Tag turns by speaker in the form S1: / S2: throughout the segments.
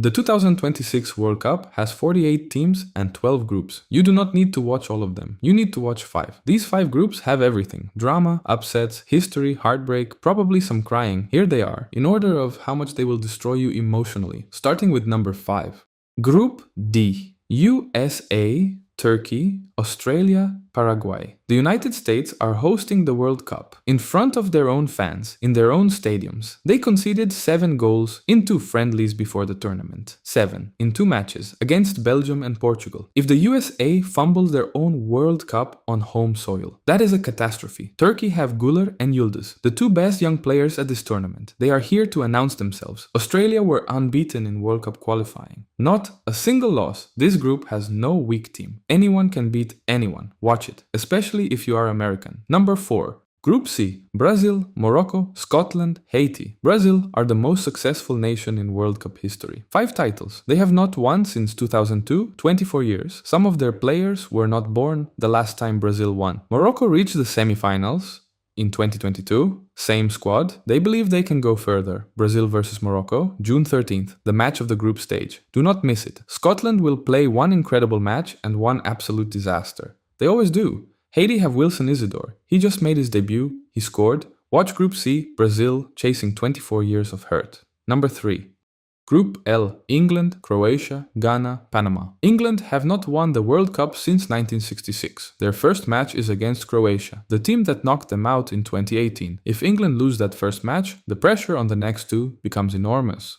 S1: The 2026 World Cup has 48 teams and 12 groups. You do not need to watch all of them. You need to watch 5. These 5 groups have everything. Drama, upsets, history, heartbreak, probably some crying. Here they are, in order of how much they will destroy you emotionally. Starting with number 5. Group D. USA, Turkey, Australia, Paraguay. The United States are hosting the World Cup in front of their own fans, in their own stadiums. They conceded 7 goals in 2 friendlies before the tournament. 7 in 2 matches against Belgium and Portugal. If the USA fumbles their own World Cup on home soil, that is a catastrophe. Turkey have Güler and Yıldız, the 2 best young players at this tournament. They are here to announce themselves. Australia were unbeaten in World Cup qualifying. Not a single loss. This group has no weak team. Anyone can beat anyone. Watch it, especially if you are American. Number 4. Group C. Brazil, Morocco, Scotland, Haiti. Brazil are the most successful nation in World Cup history. 5 titles. They have not won since 2002, 24 years. Some of their players were not born the last time Brazil won. Morocco reached the semifinals in 2022, same squad. They believe they can go further. Brazil versus Morocco, June 13th, the match of the group stage. Do not miss it. Scotland will play one incredible match and one absolute disaster. They always do. Haiti have Wilson Isidore. He just made his debut. He scored. Watch Group C, Brazil chasing 24 years of hurt. Number 3. Group L, England, Croatia, Ghana, Panama. England have not won the World Cup since 1966. Their first match is against Croatia, the team that knocked them out in 2018. If England lose that first match, the pressure on the next 2 becomes enormous.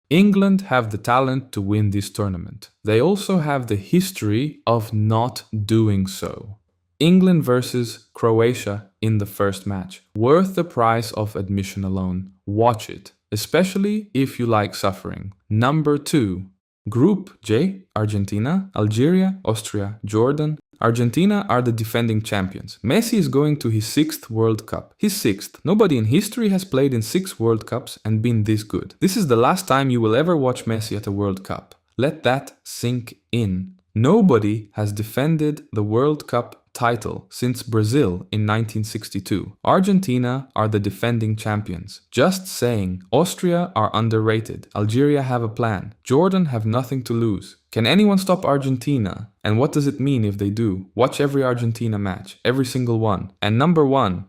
S1: England have the talent to win this tournament. They also have the history of not doing so. England versus Croatia in the first match. Worth the price of admission alone. Watch it, especially if you like suffering. Number 2. Group J, Argentina, Algeria, Austria, Jordan. Argentina are the defending champions. Messi is going to his 6th World Cup. His 6th. Nobody in history has played in 6 World Cups and been this good. This is the last time you will ever watch Messi at a World Cup. Let that sink in. Nobody has defended the World Cup title since Brazil in 1962. Argentina are the defending champions. Just saying. Austria are underrated. Algeria have a plan. Jordan have nothing to lose. Can anyone stop Argentina? And what does it mean if they do? Watch every Argentina match, every single one. And number 1.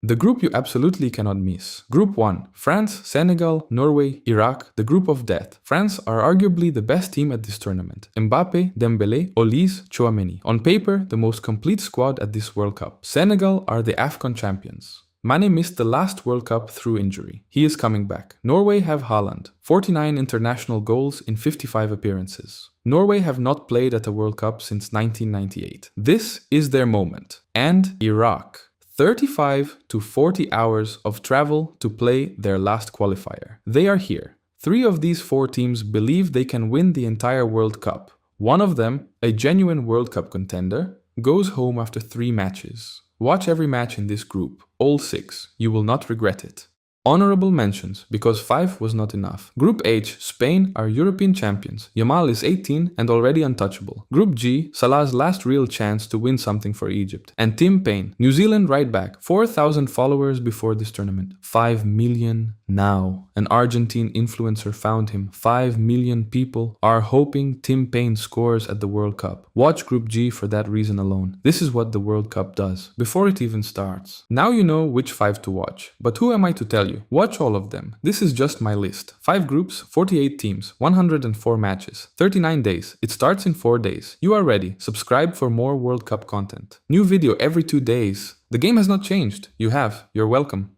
S1: The group you absolutely cannot miss. Group 1. France, Senegal, Norway, Iraq, the group of death. France are arguably the best team at this tournament. Mbappe, Dembélé, Olise, Chouameni. On paper, the most complete squad at this World Cup. Senegal are the AFCON champions. Mane missed the last World Cup through injury. He is coming back. Norway have Haaland. 49 international goals in 55 appearances. Norway have not played at a World Cup since 1998. This is their moment. And Iraq. 35 to 40 hours of travel to play their last qualifier. They are here. 3 of these 4 teams believe they can win the entire World Cup. One of them, a genuine World Cup contender, goes home after 3 matches. Watch every match in this group, all 6. You will not regret it. Honorable mentions, because 5 was not enough. Group H, Spain are European champions. Yamal is 18 and already untouchable. Group G, Salah's last real chance to win something for Egypt. And Tim Payne, New Zealand right back. 4,000 followers before this tournament. 5 million now. An Argentine influencer found him. 5 million people are hoping Tim Payne scores at the World Cup. Watch Group G for that reason alone. This is what the World Cup does, before it even starts. Now you know which 5 to watch. But who am I to tell you? Watch all of them. This is just my list. 5 groups, 48 teams, 104 matches, 39 days. It starts in 4 days. You are ready. Subscribe for more World Cup content. New video every 2 days. The game has not changed. You have. You're welcome.